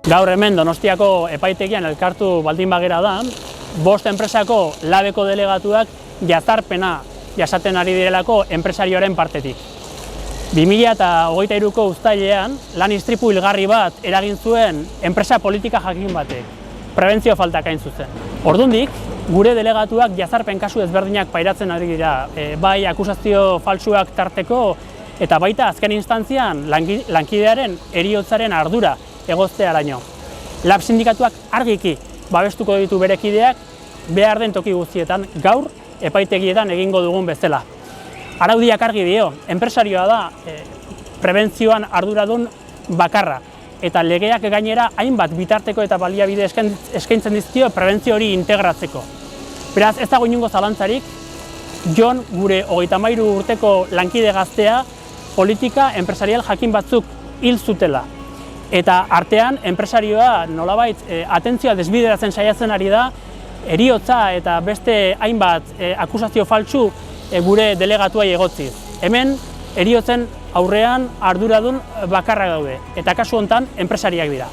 Gaur hemen Donostiako epaitegian elkartu baldin bagera da, 5 enpresako labeko delegatuak jazarpena jasaten ari direlako enpresarioaren partetik. 2023ko uztailean lan istripu hilgarri bat eragin zuen enpresa politika jakin batek, prebentzio faltak hain zuzen. Ordundik, gure delegatuak jazarpen kasu ezberdinak pairatzen ari dira, bai akusazio faltsuak tarteko eta baita azken instantzian lankidearen heriotzaren ardura egoztearaino. Lab sindikatuak argiki babestuko ditu bere kideak behar den toki guztietan gaur epaitegietan egingo dugun bezala. Araudiak argi dio, enpresarioa da prebentzioan arduradun bakarra eta legeak gainera hainbat bitarteko eta baliabide eskaintzen dizkio prebentzio hori integratzeko. Beraz, ez dago inongo zalantzarik, Jon gure 33 urteko lankide gaztea politika enpresarial jakin batzuk hil zutela. Eta artean, enpresarioa nolabait atentzioa desbideratzen saiatzen ari da, heriotza eta beste hainbat akusazio faltsu gure delegatuai egotziz. Hemen, heriotzen aurrean arduradun bakarrak daude, eta kasu honetan enpresariak dira.